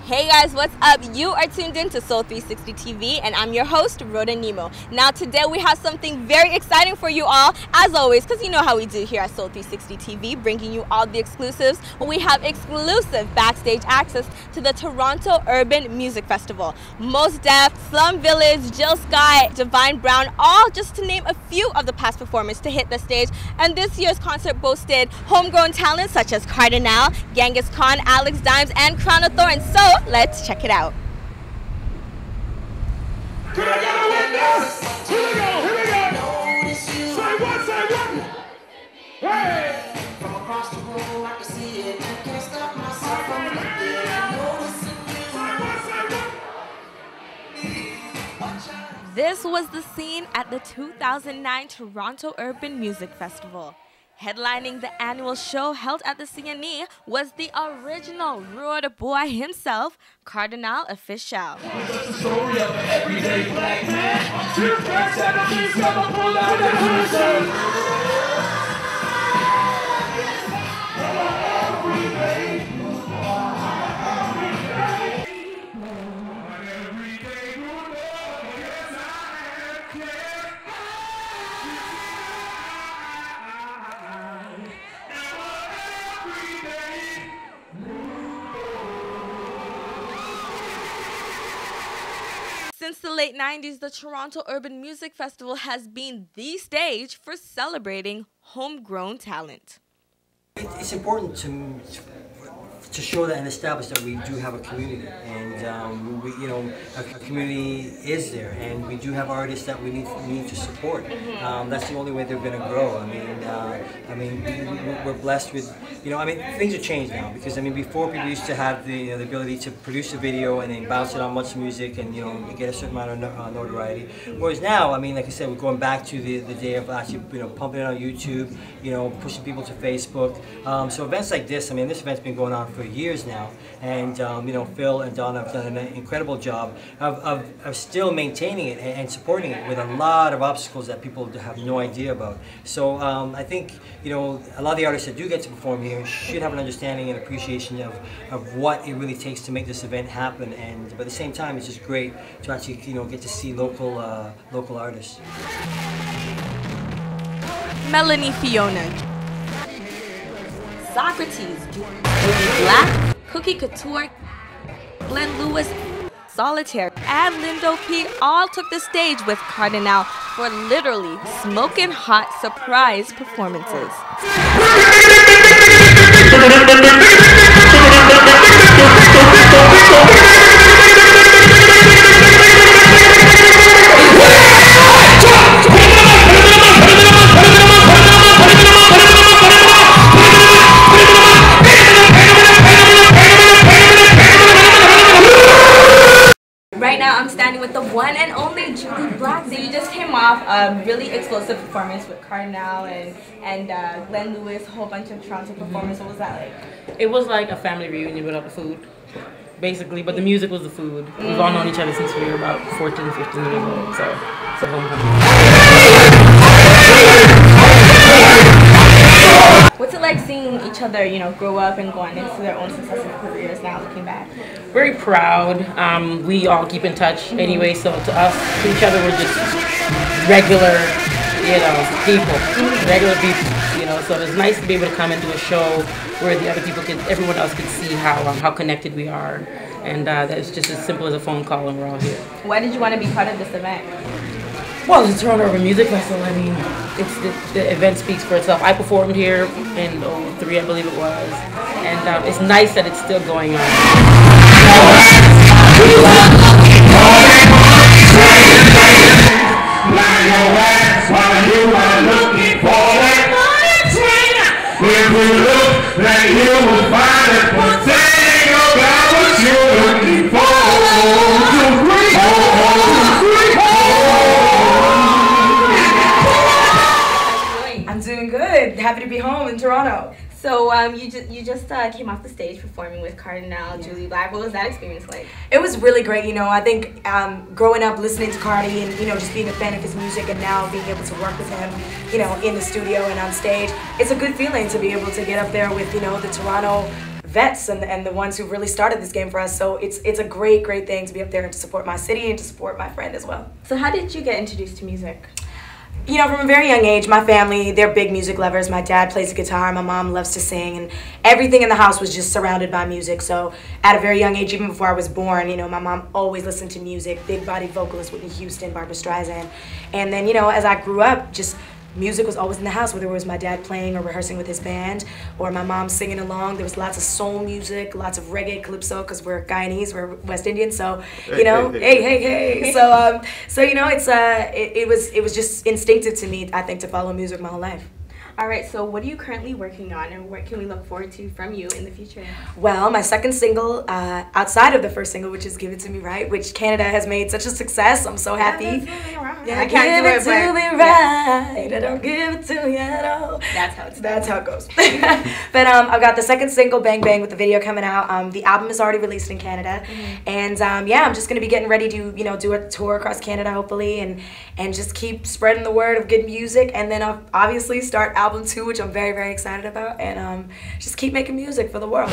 Hey guys, what's up? You are tuned in to Soul 360 TV and I'm your host, Rhoda Nimoh. Now today we have something very exciting for you all, as always, because you know how we do here at Soul 360 TV, bringing you all the exclusives. We have exclusive backstage access to the Toronto Urban Music Festival. Mos Def, Slum Village, Jill Sky, Divine Brown, all just to name a few of the past performers to hit the stage. And this year's concert boasted homegrown talents such as Kardinal, Genghis Khan, Alex Dimes, and Crown of Thorns. So let's check it out. Can I get a witness? Here we go. Say what? Hey! From across the room, I can see it. I can't stop myself from looking and noticing you. This was the scene at the 2009 Toronto Urban Music Festival. Headlining the annual show held at the CNE was the original Rhoda boy himself, Kardinal Official. It's the story of an everyday black man. Two facts that the beast never pull out the cruisers. Since the late 90s, the Toronto Urban Music Festival has been the stage for celebrating homegrown talent. It's important to show that and establish that we do have a community, and we, a community is there, and we do have artists that we need to support. That's the only way they're going to grow. We're blessed with, things have changed now, because before people used to have the ability to produce a video and then bounce it on much music and get a certain amount of notoriety. Whereas now, like I said, we're going back to the day of actually pumping it on YouTube, pushing people to Facebook. So events like this, this event's been going on for years now, and Phil and Donna have done an incredible job of still maintaining it and supporting it with a lot of obstacles that people have no idea about. So I think a lot of the artists that do get to perform here should have an understanding and appreciation of what it really takes to make this event happen, but at the same time it's just great to actually get to see local artists. Melanie Fiona, Saukrates, Jully Black, Cookie Couture, Glenn Lewis, Solitaire, and Lindo P all took the stage with Kardinal for literally smoking hot surprise performances. Right now, I'm standing with the one and only Jully Black. So you just came off a really explosive performance with Kardinal and Glenn Lewis, a whole bunch of Toronto performers. What was that like? It was like a family reunion without the food, basically. But the music was the food. We've all known each other since we were about 14, 15 years old. So it's a homecoming. What's it like seeing each other, grow up and go on into their own successful careers now, looking back? Very proud. We all keep in touch anyway, so to us, to each other, we're just regular, people. Regular people, so it's nice to be able to come and do a show where the other people everyone else can see how connected we are. And that's just as simple as a phone call and we're all here. Why did you want to be part of this event? Well, the Toronto Urban Music Festival, it's the event speaks for itself. I performed here in 2003, I believe it was, and it's nice that it's still going on. Happy to be home in Toronto. So you just came off the stage performing with Kardinal, Jully Black. What was that experience like? It was really great. I think growing up listening to Cardi and just being a fan of his music and now being able to work with him, in the studio and on stage, it's a good feeling to be able to get up there with the Toronto vets and the ones who really started this game for us. So it's a great thing to be up there and to support my city and to support my friend as well. So how did you get introduced to music? You know, from a very young age, my family, they're big music lovers. My dad plays the guitar, my mom loves to sing, and everything in the house was just surrounded by music. So at a very young age, even before I was born, you know, my mom always listened to music, big body vocalists, Whitney Houston, Barbra Streisand. And then, you know, as I grew up, just music was always in the house, whether it was my dad playing or rehearsing with his band, or my mom singing along. There was lots of soul music, lots of reggae, calypso, because we're Guyanese, we're West Indian, so, you know, hey. So you know, it was just instinctive to me, I think, to follow music my whole life. All right, so what are you currently working on, and what can we look forward to from you in the future? Well, my second single, outside of the first single, which is Give It To Me Right, which Canada has made such a success. I'm so happy. Yeah, I can't do it, but give it to me right. I don't give it to you at all. That's how it goes. But I've got the second single, Bang Bang, with the video coming out. The album is already released in Canada, and yeah, I'm just gonna be getting ready to, you know, do a tour across Canada hopefully, and just keep spreading the word of good music, and then I'll obviously start album 2, which I'm very excited about, and just keep making music for the world.